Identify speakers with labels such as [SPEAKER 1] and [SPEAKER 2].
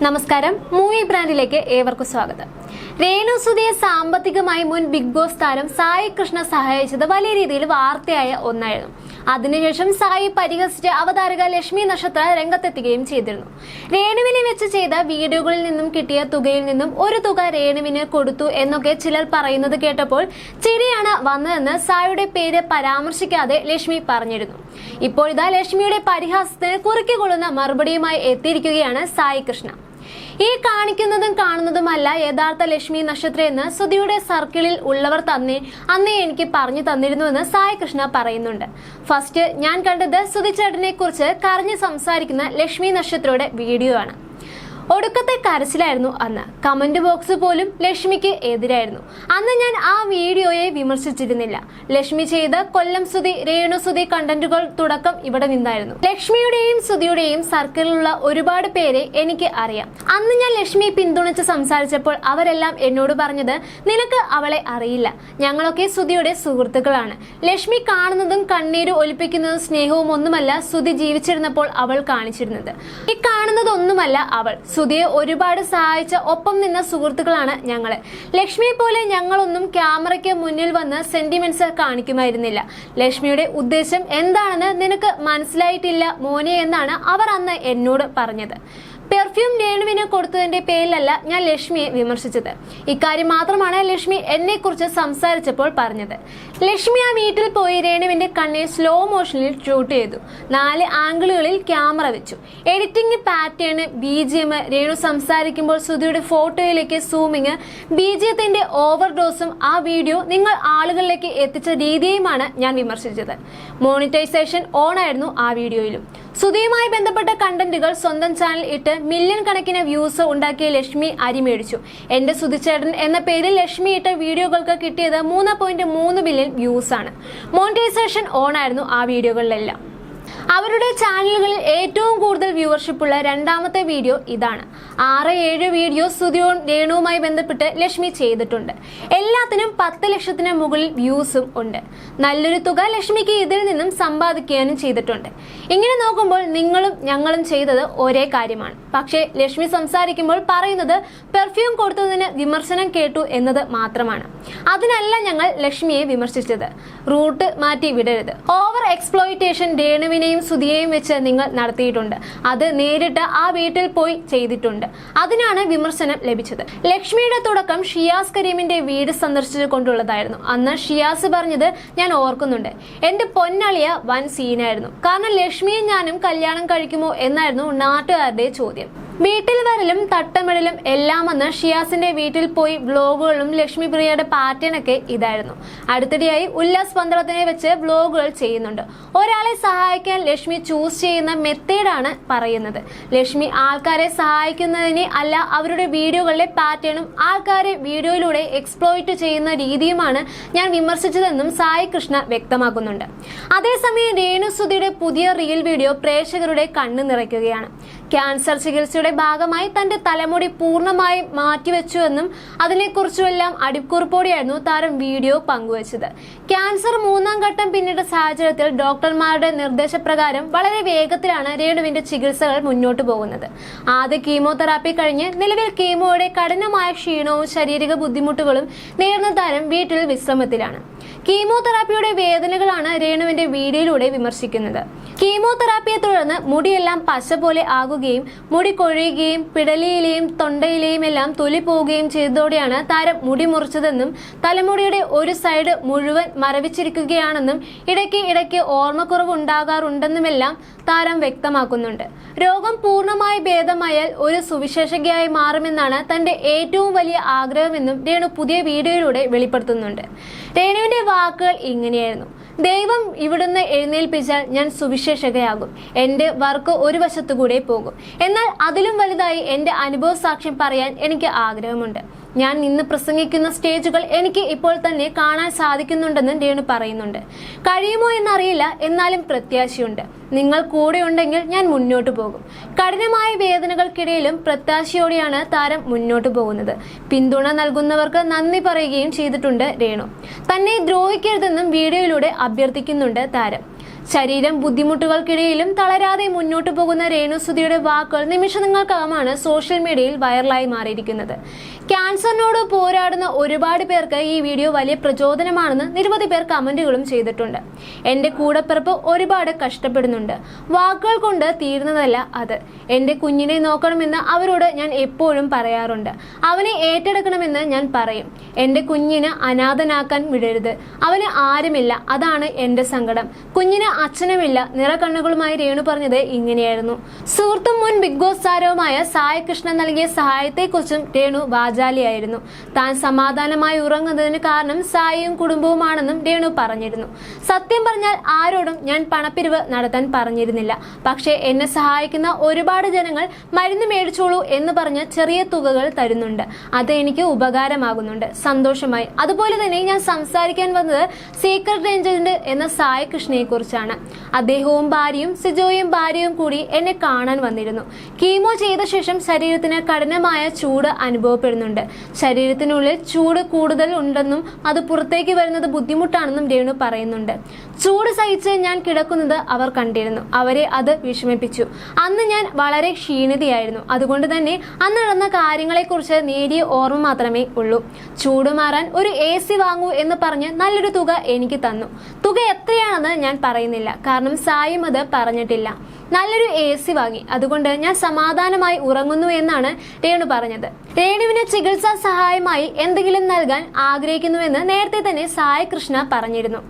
[SPEAKER 1] നമസ്കാരം, മൂവി ബ്രാൻഡിലേക്ക് ഏവർക്കും സ്വാഗതം. രേണു സുധിയെ സാമ്പത്തികമായി മുൻ ബിഗ് ബോസ് താരം സായി കൃഷ്ണ സഹായിച്ചത് വലിയ രീതിയിൽ വാർത്തയായ ഒന്നായിരുന്നു. അതിനുശേഷം സായി പരിഹസിച്ച് അവതാരക ലക്ഷ്മി നക്ഷത്ര രംഗത്തെത്തുകയും ചെയ്തിരുന്നു. രേണുവിനെ വെച്ച് ചെയ്ത വീഡിയോകളിൽ നിന്നും കിട്ടിയ തുകയിൽ നിന്നും ഒരു തുക രേണുവിന് കൊടുത്തു എന്നൊക്കെ ചിലർ പറയുന്നത് കേട്ടപ്പോൾ ചിരിയാണ് വന്നതെന്ന് സായിയുടെ പേര് പരാമർശിക്കാതെ ലക്ഷ്മി പറഞ്ഞിരുന്നു. ഇപ്പോൾ ഇതാ ലക്ഷ്മിയുടെ പരിഹാസത്തിന് കുറുക്കിക്കൊള്ളുന്ന മറുപടിയുമായി എത്തിയിരിക്കുകയാണ് സായി കൃഷ്ണ. ഈ കാണിക്കുന്നതും കാണുന്നതുമല്ല യഥാർത്ഥ ലക്ഷ്മി നക്ഷത്ര എന്ന് സുധിയുടെ സർക്കിളിൽ ഉള്ളവർ അന്നേ എനിക്ക് പറഞ്ഞു തന്നിരുന്നുവെന്ന് സായി കൃഷ്ണ പറയുന്നുണ്ട്. ഫസ്റ്റ് ഞാൻ കണ്ടത് സുധി ചേട്ടനെ കുറിച്ച് കരഞ്ഞ് സംസാരിക്കുന്ന ലക്ഷ്മി നക്ഷത്രയുടെ വീഡിയോ ആണ്. ഒടുക്കത്തെ കരച്ചിലായിരുന്നു അന്ന്. കമന്റ് ബോക്സ് പോലും ലക്ഷ്മിക്ക് എതിരായിരുന്നു. അന്ന് ഞാൻ ആ വീഡിയോയെ വിമർശിച്ചിരുന്നില്ല. ലക്ഷ്മി ചെയ്ത കൊല്ലം സുധി, രേണു സുധി കണ്ടന്റുകൾ തുടക്കം ഇവിടെ നിന്നായിരുന്നു. ലക്ഷ്മിയുടെയും സുധിയുടെയും സർക്കിളിലുള്ള ഒരുപാട് പേരെ എനിക്ക് അറിയാം. അന്ന് ഞാൻ ലക്ഷ്മിയെ പിന്തുണച്ച് സംസാരിച്ചപ്പോൾ അവരെല്ലാം എന്നോട് പറഞ്ഞത്, നിനക്ക് അവളെ അറിയില്ല, ഞങ്ങളൊക്കെ സുധിയുടെ സുഹൃത്തുക്കളാണ്. ലക്ഷ്മി കാണുന്നതും കണ്ണീര് ഒലിപ്പിക്കുന്നതും സ്നേഹവും ഒന്നുമല്ല സുധി ജീവിച്ചിരുന്നപ്പോൾ അവൾ കാണിച്ചിരുന്നത്. ഈ കാണുന്നതൊന്നുമല്ല അവൾ. സുധിയെ ഒരുപാട് സഹായിച്ച ഒപ്പം നിന്ന സുഹൃത്തുക്കളാണ് ഞങ്ങള്. ലക്ഷ്മിയെ പോലെ ഞങ്ങളൊന്നും ക്യാമറയ്ക്ക് മുന്നിൽ വന്ന് സെന്റിമെന്റ്സ് കാണിക്കുമായിരുന്നില്ല. ലക്ഷ്മിയുടെ ഉദ്ദേശം എന്താണെന്ന് നിനക്ക് മനസ്സിലായിട്ടില്ല മോനെ എന്നാണ് അവർ അന്ന് എന്നോട് പറഞ്ഞത്. പെർഫ്യൂം രേണുവിന് കൊടുത്തതിന്റെ പേരിലല്ല ഞാൻ ലക്ഷ്മിയെ വിമർശിച്ചത്. ഇക്കാര്യം മാത്രമാണ് ലക്ഷ്മി എന്നെ കുറിച്ച് സംസാരിച്ചപ്പോൾ പറഞ്ഞത്. ലക്ഷ്മി ആ വീട്ടിൽ പോയി രേണുവിന്റെ കണ്ണിൽ സ്ലോ മോഷനിൽ ഷൂട്ട് ചെയ്തു. 4 ആംഗിളുകളിൽ ക്യാമറ വെച്ചു. എഡിറ്റിംഗ് പാറ്റേൺ, BGM, രേണു സംസാരിക്കുമ്പോൾ സുധിയുടെ ഫോട്ടോയിലേക്ക് സൂമിങ്, BGMത്തിന്റെ ഓവർഡോസും ആ വീഡിയോ നിങ്ങൾ ആളുകളിലേക്ക് എത്തിച്ച രീതിയുമാണ് ഞാൻ വിമർശിച്ചത്. മോണിറ്റൈസേഷൻ ഓൺ ആയിരുന്നു ആ വീഡിയോയിലും. സുധിയുമായി ബന്ധപ്പെട്ട കണ്ടന്റുകൾ സ്വന്തം ചാനൽ ഇട്ട് മില്യൺ കണക്കിന് വ്യൂസ് ഉണ്ടാക്കിയ ലക്ഷ്മി അരിമേടിച്ചു. എന്റെ സുധിച്ചേട്ടൻ എന്ന പേരിൽ ലക്ഷ്മി ഇട്ട വീഡിയോകൾക്ക് കിട്ടിയത് 3.3 ബില്യൺ വ്യൂസ് ആണ്. മോണിറ്റൈസേഷൻ ഓൺ ആയിരുന്നു ആ വീഡിയോകളിലെല്ലാം. അവരുടെ ചാനലുകളിൽ ഏറ്റവും കൂടുതൽ വ്യൂവർഷിപ്പ് ഉള്ള രണ്ടാമത്തെ വീഡിയോ ഇതാണ്. 6-7 വീഡിയോ സുധിയും രേണുവുമായി ബന്ധപ്പെട്ട് ലക്ഷ്മി ചെയ്തിട്ടുണ്ട്. എല്ലാത്തിനും 10 ലക്ഷത്തിന് മുകളിൽ വ്യൂസും ഉണ്ട്. നല്ലൊരു തുക ലക്ഷ്മിക്ക് ഇതിൽ നിന്നും സമ്പാദിക്കാനും ചെയ്തിട്ടുണ്ട്. ഇങ്ങനെ നോക്കുമ്പോൾ നിങ്ങളും ഞങ്ങളും ചെയ്തത് ഒരേ കാര്യമാണ്. പക്ഷേ ലക്ഷ്മി സംസാരിക്കുമ്പോൾ പറയുന്നത് പെർഫ്യൂം കൊടുത്തതിന് വിമർശനം കേട്ടു എന്നത് മാത്രമാണ്. അതിനല്ല ഞങ്ങൾ ലക്ഷ്മിയെ വിമർശിച്ചത്. റൂട്ട് മാറ്റി വിടരുത്. ഓവർ എക്സ്പ്ലോയിറ്റേഷൻ രേണുവിനെയും സുധിയെയും വെച്ച് നിങ്ങൾ നടത്തിയിട്ടുണ്ട്. അത് നേരിട്ട് ആ വീട്ടിൽ പോയി ചെയ്തിട്ടുണ്ട്. അതിനാണ് വിമർശനം ലഭിച്ചത്. ലക്ഷ്മിയുടെ തുടക്കം ഷിയാസ് കരീമിന്റെ വീട് സന്ദർശിച്ചു കൊണ്ടുള്ളതായിരുന്നു. അന്ന് ഷിയാസ് പറഞ്ഞത് ഞാൻ ഓർക്കുന്നുണ്ട്. എന്റെ പൊന്നളിയ വൻ സീനായിരുന്നു. കാരണം ലക്ഷ്മിയും ഞാനും കല്യാണം കഴിക്കുമോ എന്നായിരുന്നു നാട്ടുകാരുടെ ചോദ്യം. വീട്ടിൽ വരലും തട്ടമിടലും എല്ലാം വന്ന് ഷിയാസിന്റെ വീട്ടിൽ പോയി വ്ലോഗുകളും ലക്ഷ്മി പ്രിയയുടെ പാറ്റേൺ ഒക്കെ ഇതായിരുന്നു. അടുത്തിടെയായി ഉല്ലാസ് പന്തളത്തിനെ വെച്ച് വ്ലോഗുകൾ ചെയ്യുന്നുണ്ട്. ഒരാളെ സഹായിക്കാൻ ലക്ഷ്മി ചൂസ് ചെയ്യുന്ന മെത്തേഡാണ് പറയുന്നത്. ലക്ഷ്മി ആൾക്കാരെ സഹായിക്കുന്നതിന് അല്ല, അവരുടെ വീഡിയോകളിലെ പാറ്റേണും ആൾക്കാരെ വീഡിയോയിലൂടെ എക്സ്പ്ലോയിറ്റ് ചെയ്യുന്ന രീതിയുമാണ് ഞാൻ വിമർശിച്ചതെന്നും സായി കൃഷ്ണ വ്യക്തമാക്കുന്നുണ്ട്. അതേസമയം രേണു സുധിയുടെ പുതിയ റീൽ വീഡിയോ പ്രേക്ഷകരുടെ കണ്ണു നിറയ്ക്കുകയാണ്. ക്യാൻസർ ചികിത്സയുടെ ഭാഗമായി തന്റെ തലമുടി പൂർണ്ണമായും മാറ്റിവെച്ചുവെന്നും അതിനെക്കുറിച്ചുമെല്ലാം അടിക്കുറിപ്പോടെയായിരുന്നു താരം വീഡിയോ പങ്കുവച്ചത്. ക്യാൻസർ 3ാം ഘട്ടം പിന്നിട്ട സാഹചര്യത്തിൽ ഡോക്ടർമാരുടെ നിർദ്ദേശപ്രകാരം വളരെ വേഗത്തിലാണ് രേണുവിന്റെ ചികിത്സകൾ മുന്നോട്ട് പോകുന്നത്. ആദ്യ കീമോതെറാപ്പി കഴിഞ്ഞ് നിലവിൽ കീമോയുടെ കഠിനമായ ക്ഷീണവും ശാരീരിക ബുദ്ധിമുട്ടുകളും നേരിടുന്ന താരം വീട്ടിൽ വിശ്രമത്തിലാണ്. കീമോതെറാപ്പിയുടെ വേദനകളാണ് രേണുവിന്റെ വീഡിയോയിലൂടെ വിമർശിക്കുന്നത്. കീമോതെറാപ്പിയെ തുടർന്ന് മുടിയെല്ലാം പശ പോലെ ആകുകയും മുടി കൊഴിയുകയും പിടലിയിലെയും തൊണ്ടയിലെയും എല്ലാം തൊലി പോവുകയും ചെയ്തതോടെയാണ് താരം മുടി മുറിച്ചതെന്നും തലമുടിയുടെ ഒരു സൈഡ് മുഴുവൻ മരവിച്ചിരിക്കുകയാണെന്നും ഇടയ്ക്ക് ഓർമ്മക്കുറവ് ഉണ്ടാകാറുണ്ടെന്നുമെല്ലാം താരം വ്യക്തമാക്കുന്നുണ്ട്. രോഗം പൂർണ്ണമായി ഭേദമായാൽ ഒരു സുവിശേഷകയായി മാറുമെന്നാണ് തന്റെ ഏറ്റവും വലിയ ആഗ്രഹമെന്നും രേണു പുതിയ വീഡിയോയിലൂടെ വെളിപ്പെടുത്തുന്നുണ്ട്. രേണുവിന്റെ വാക്കുകൾ ഇങ്ങനെയായിരുന്നു: ദൈവം ഇവിടുന്ന് എഴുന്നേൽപ്പിച്ചാൽ ഞാൻ സുവിശേഷകയാകും. എന്റെ വർക്ക് ഒരു വശത്തുകൂടെ പോകും. എന്നാൽ അതിലും വലുതായി എന്റെ അനുഭവ സാക്ഷ്യം പറയാൻ എനിക്ക് ആഗ്രഹമുണ്ട്. ഞാൻ ഇന്ന് പ്രസംഗിക്കുന്ന സ്റ്റേജുകൾ എനിക്ക് ഇപ്പോൾ തന്നെ കാണാൻ സാധിക്കുന്നുണ്ടെന്നും രേണു പറയുന്നുണ്ട്. കഴിയുമോ എന്നറിയില്ല, എന്നാലും പ്രത്യാശയുണ്ട്. നിങ്ങൾ കൂടെ ഉണ്ടെങ്കിൽ ഞാൻ മുന്നോട്ട് പോകും. കഠിനമായ വേദനകൾക്കിടയിലും പ്രത്യാശയോടെയാണ് താരം മുന്നോട്ട് പോകുന്നത്. പിന്തുണ നൽകുന്നവർക്ക് നന്ദി പറയുകയും ചെയ്തിട്ടുണ്ട് രേണു. തന്നെ ദ്രോഹിക്കരുതെന്നും വീഡിയോയിലൂടെ അഭ്യർത്ഥിക്കുന്നുണ്ട് താരം. ശരീരം ബുദ്ധിമുട്ടുകൾക്കിടയിലും തളരാതെ മുന്നോട്ടു പോകുന്ന രേണുസുധിയുടെ വാക്കുകൾ നിമിഷങ്ങൾക്കകമാണ് സോഷ്യൽ മീഡിയയിൽ വൈറലായി മാറിയിരിക്കുന്നത്. ക്യാൻസറിനോട് പോരാടുന്ന ഒരുപാട് പേർക്ക് ഈ വീഡിയോ വലിയ പ്രചോദനമാണെന്ന് നിരവധി പേർ കമന്റുകളും ചെയ്തിട്ടുണ്ട്. എന്റെ കൂടപ്പിറപ്പ് ഒരുപാട് കഷ്ടപ്പെടുന്നുണ്ട്. വാക്കുകൾ കൊണ്ട് തീരുന്നതല്ല അത്. എന്റെ കുഞ്ഞിനെ നോക്കണമെന്ന് അവരോട് ഞാൻ എപ്പോഴും പറയാറുണ്ട്. അവനെ ഏറ്റെടുക്കണമെന്ന് ഞാൻ പറയും. എന്റെ കുഞ്ഞിന് അനാഥനാക്കാൻ വിടരുത്. അവന് ആരുമില്ല, അതാണ് എന്റെ സങ്കടം. കുഞ്ഞിന് അച്ഛനുമില്ല. നിറകണ്ണുകളുമായി രേണു പറഞ്ഞത് ഇങ്ങനെയായിരുന്നു. സുഹൃത്തും മുൻ ബിഗ് ബോസ് താരവുമായ സായി കൃഷ്ണൻ നൽകിയ സഹായത്തെക്കുറിച്ചും രേണു വാചാലിയായിരുന്നു. താൻ സമാധാനമായി ഉറങ്ങുന്നതിന് കാരണം സായിയും കുടുംബവുമാണെന്നും രേണു പറഞ്ഞിരുന്നു. സത്യം പറഞ്ഞാൽ ആരോടും ഞാൻ പണപ്പിരിവ് നടത്താൻ പറഞ്ഞിരുന്നില്ല. പക്ഷേ എന്നെ സഹായിക്കുന്ന ഒരുപാട് ജനങ്ങൾ മരുന്ന് മേടിച്ചോളൂ എന്ന് പറഞ്ഞ് ചെറിയ തുകകൾ തരുന്നുണ്ട്. അത് എനിക്ക് ഉപകാരമാകുന്നുണ്ട്. സന്തോഷമായി. അതുപോലെ തന്നെ ഞാൻ സംസാരിക്കാൻ വന്നത് സീക്രട്ട് ഏജന്റ് എന്ന സായി കൃഷ്ണയെ കുറിച്ചാണ്. അദ്ദേഹവും ഭാര്യയും സിജോയും ഭാര്യയും കൂടി എന്നെ കാണാൻ വന്നിരുന്നു. കീമോ ചെയ്ത ശേഷം ശരീരത്തിന് കഠിനമായ ചൂട് അനുഭവപ്പെടുന്നുണ്ട്. ശരീരത്തിനുള്ളിൽ ചൂട് കൂടുതൽ ഉണ്ടെന്നും അത് പുറത്തേക്ക് വരുന്നത് ബുദ്ധിമുട്ടാണെന്നും രേണു പറയുന്നുണ്ട്. ചൂട് സഹിച്ച് ഞാൻ കിടക്കുന്നത് അവർ കണ്ടിരുന്നു. അവരെ അത് വിഷമിപ്പിച്ചു. അന്ന് ഞാൻ വളരെ ക്ഷീണിതയായിരുന്നു. അതുകൊണ്ട് തന്നെ അന്ന് നടന്ന കാര്യങ്ങളെക്കുറിച്ച് നേരിയ ഓർമ്മ മാത്രമേ ഉള്ളൂ. ചൂട് മാറാൻ ഒരു AC വാങ്ങൂ എന്ന് പറഞ്ഞ് നല്ലൊരു തുക എനിക്ക് തന്നു. തുക എത്രയാണെന്ന് ഞാൻ പറയുന്നില്ല, കാരണം സായും അത് പറഞ്ഞിട്ടില്ല. നല്ലൊരു AC വാങ്ങി. അതുകൊണ്ട് ഞാൻ സമാധാനമായി ഉറങ്ങുന്നു എന്നാണ് രേണു പറഞ്ഞത്. രേണുവിന് ചികിത്സാ സഹായമായി എന്തെങ്കിലും നൽകാൻ ആഗ്രഹിക്കുന്നുവെന്ന് നേരത്തെ തന്നെ സായി കൃഷ്ണ പറഞ്ഞിരുന്നു.